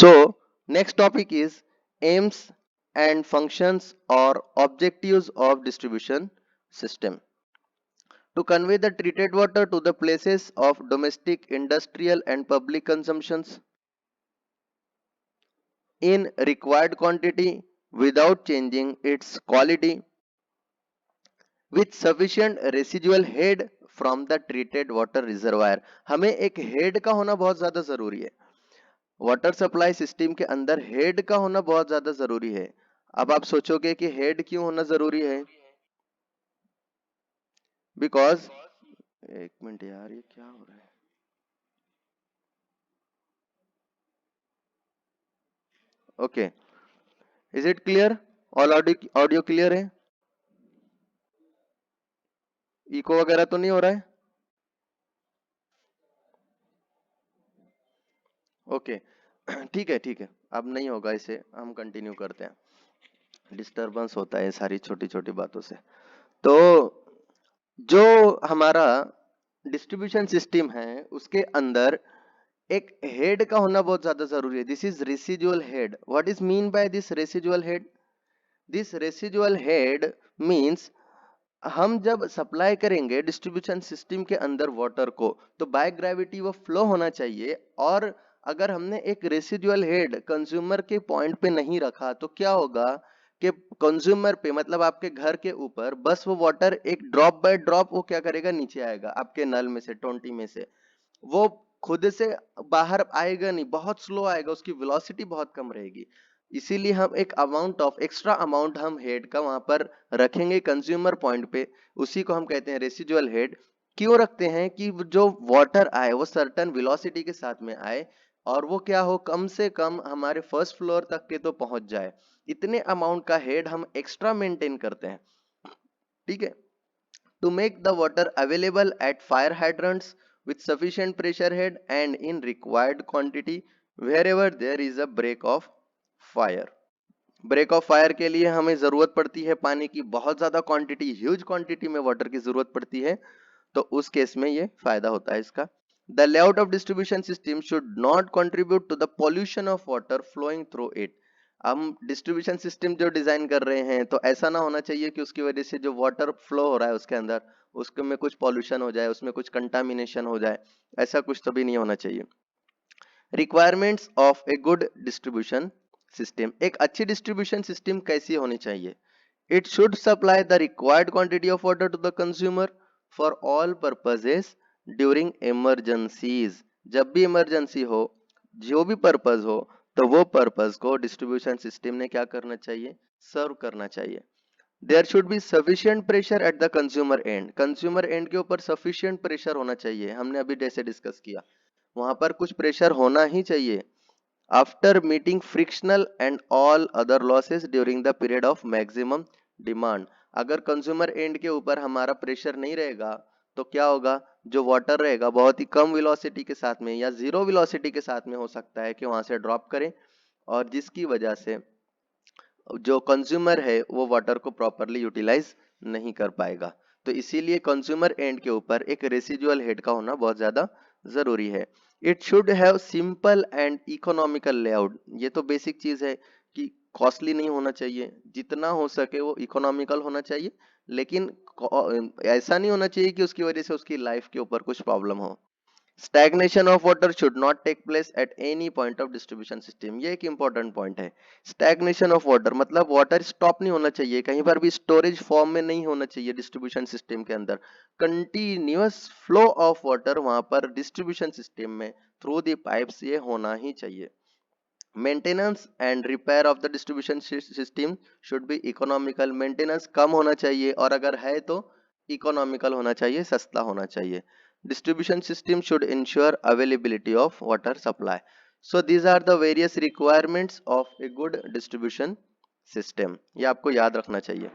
So next topic is aims and functions or objectives of distribution system. To convey the treated water to the places of domestic, industrial and public consumptions in required quantity without changing its quality with sufficient residual head from the treated water reservoir. हमें एक head का होना बहुत ज्यादा जरूरी है. Water supply system के अंदर हेड का होना बहुत ज्यादा जरूरी है. अब आप सोचोगे कि हेड क्यों होना जरूरी है? बिकॉज एक मिनट यार, ये क्या हो रहा है? Okay, is it clear? All audio clear है? इको वगैरह तो नहीं हो रहा है? ओके ठीक है ठीक है, अब नहीं होगा, इसे हम कंटिन्यू करते हैं. डिस्टरबेंस होता है सारी छोटी छोटी बातों से. तो जो हमारा डिस्ट्रीब्यूशन सिस्टम है उसके अंदर एक हेड का होना बहुत ज्यादा जरूरी है. This is residual head. What is mean by this residual head? This residual head means हम जब सप्लाई करेंगे डिस्ट्रीब्यूशन सिस्टम के अंदर वाटर को, तो बाय ग्रेविटी वो फ्लो होना चाहिए. और अगर हमने एक रेसिडुअल हेड कंज्यूमर के पॉइंट पे नहीं रखा तो क्या होगा कि कंज्यूमर पे, मतलब आपके घर के ऊपर, बस वो वाटर एक ड्रॉप बाय ड्रॉप वो क्या करेगा, नीचे आएगा आपके नल में से, टोंटी में से. वो खुद से बाहर आएगा नहीं, बहुत स्लो आएगा, उसकी वेलोसिटी बहुत कम रहेगी. इसीलिए हम एक अमाउंट ऑफ एक्स्ट्रा अमाउंट हम हेड का वहां पर रखेंगे कंज्यूमर पॉइंट पे. उसी को हम कहते हैं रेसिजुअल हेड. क्यों रखते हैं? कि जो वाटर आए वो सर्टेन वेलोसिटी के साथ में आए और वो क्या हो, कम से कम हमारे फर्स्ट फ्लोर तक के तो पहुंच जाए. इतने अमाउंट का हेड हम एक्स्ट्रा मेंटेन करते हैं. ठीक है. To make the water available at fire hydrants with sufficient pressure head and in required quantity wherever there is a break of fire. Break of fire के लिए हमें जरूरत पड़ती है पानी की बहुत ज्यादा क्वांटिटी, ह्यूज क्वांटिटी में वाटर की जरूरत पड़ती है, तो उस केस में ये फायदा होता है इसका. The layout of distribution system should not contribute to the pollution of water flowing through it. हम डिस्ट्रीब्यूशन सिस्टम जो डिजाइन कर रहे हैं तो ऐसा ना होना चाहिए कि उसकी वजह से जो वाटर फ्लो हो रहा है उसके अंदर, उसके में कुछ पॉल्यूशन हो जाए, उसमें कुछ कंटामिनेशन हो जाए. ऐसा कुछ तो भी नहीं होना चाहिए. Requirements of a good distribution system. एक अच्छी डिस्ट्रीब्यूशन सिस्टम कैसी होनी चाहिए? It should supply the required quantity of water to the consumer for all purposes during emergencies. जब भी इमरजेंसी हो, जो भी पर्पज हो, तो वो पर्पज को डिस्ट्रीब्यूशन सिस्टम ने क्या करना चाहिए, सर्व करना चाहिए. There should be sufficient pressure at the consumer end. Consumer end के ऊपर सफिशिएंट प्रेशर होना चाहिए. हमने अभी जैसे डिस्कस किया, वहां पर कुछ प्रेशर होना ही चाहिए. After meeting frictional and all other losses during the period of maximum demand. अगर कंज्यूमर एंड के ऊपर हमारा प्रेशर नहीं रहेगा तो क्या होगा, जो वाटर रहेगा बहुत ही कम वेलोसिटी के साथ में या जीरो वेलोसिटी के साथ में हो सकता है कि वहां से ड्रॉप करें, और जिसकी वजह से जो कंज्यूमर है वो वाटर को प्रॉपरली यूटिलाइज नहीं कर पाएगा. तो इसीलिए कंज्यूमर एंड के ऊपर एक रेसिजुअल हेड का होना बहुत ज्यादा जरूरी है. It should have simple and economical layout. ये तो बेसिक चीज है कि कॉस्टली नहीं होना चाहिए, जितना हो सके वो इकोनॉमिकल होना चाहिए, लेकिन ऐसा नहीं होना चाहिए कि उसकी वजह से उसकी लाइफ के ऊपर कुछ प्रॉब्लम हो. Stagnation of water should not take place at any point of distribution system. ये एक इंपॉर्टेंट पॉइंट है. स्टैग्नेशन ऑफ वाटर मतलब वाटर स्टॉप नहीं होना चाहिए, कहीं पर भी स्टोरेज फॉर्म में नहीं होना चाहिए डिस्ट्रीब्यूशन सिस्टम के अंदर. कंटिन्यूअस फ्लो ऑफ वाटर वहां पर डिस्ट्रीब्यूशन सिस्टम में थ्रू दी पाइप्स ये होना ही चाहिए. Maintenance and repair of the distribution system should be economical. Maintenance कम होना चाहिए और अगर है तो इकोनॉमिकल होना चाहिए, सस्ता होना चाहिए. Distribution system should ensure availability of water supply. So these are the various requirements of a good distribution system. ये आपको याद रखना चाहिए.